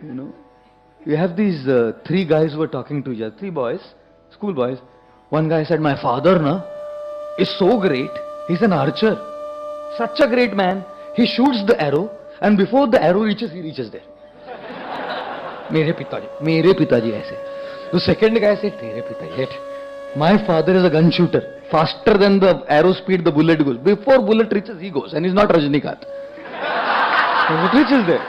You know, you have these three guys who were talking to each other, three boys, school boys. One guy said, my father is so great. He's an archer. Such a great man. He shoots the arrow and before the arrow reaches, he reaches there. मेरे पिताजी ऐसे. The second guy said, तेरे पिताजी. My father is a gun shooter. Faster than the arrow speed the bullet goes. Before bullet reaches, he goes. And he's not Rajnikant. It reaches there.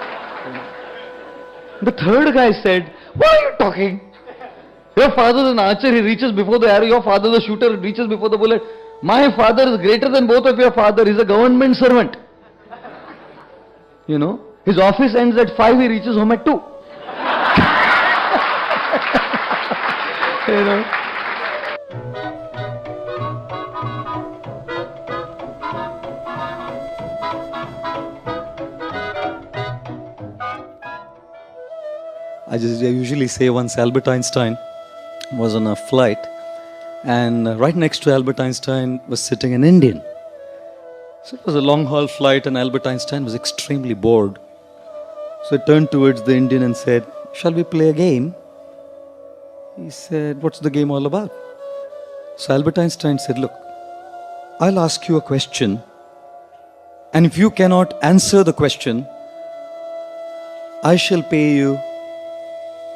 The third guy said, what are you talking? Your father is an archer, he reaches before the arrow. Your father is a shooter, reaches before the bullet. My father is greater than both of your father. He's a government servant. You know, his office ends at 5, he reaches home at 2. You know. I usually say once Albert Einstein was on a flight and right next to Albert Einstein was sitting an Indian. So it was a long haul flight and Albert Einstein was extremely bored. So he turned towards the Indian and said, shall we play a game? He said, what's the game all about? So Albert Einstein said, look, I'll ask you a question and if you cannot answer the question, I shall pay you.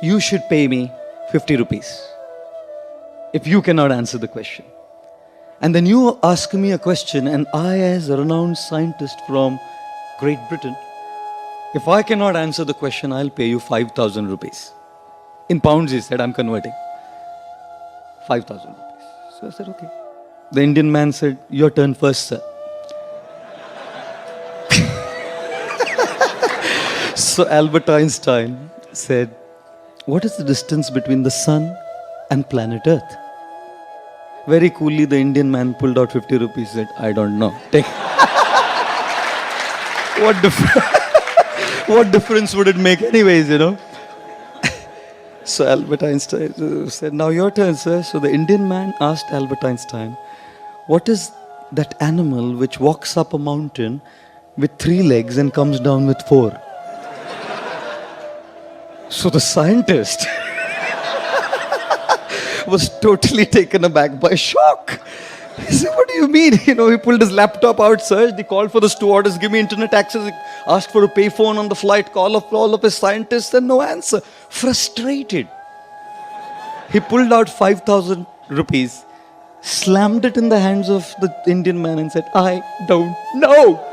You should pay me 50 rupees if you cannot answer the question. And then you ask me a question and I, as a renowned scientist from Great Britain, if I cannot answer the question, I'll pay you 5,000 rupees. In pounds, he said, I'm converting. 5,000 rupees. So I said, okay. The Indian man said, your turn first, sir. So Albert Einstein said, what is the distance between the sun and planet Earth? Very coolly, the Indian man pulled out 50 rupees and said, I don't know. Take. What difference would it make anyways, you know? So Albert Einstein said, now your turn, sir. So the Indian man asked Albert Einstein, what is that animal which walks up a mountain with 3 legs and comes down with 4? So the scientist was totally taken aback by shock. He said, what do you mean? You know, he pulled his laptop out, searched, he called for the stewardess, give me internet access, he asked for a payphone on the flight, call up all of his scientists and no answer. Frustrated. He pulled out 5,000 rupees, slammed it in the hands of the Indian man and said, I don't know.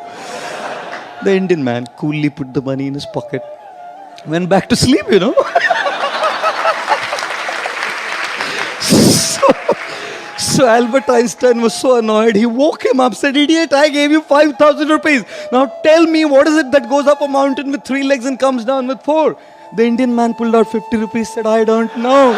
The Indian man coolly put the money in his pocket, went back to sleep, you know. So Albert Einstein was so annoyed, he woke him up, said, idiot, I gave you 5,000 rupees. Now tell me, what is it that goes up a mountain with 3 legs and comes down with 4? The Indian man pulled out 50 rupees, said, I don't know.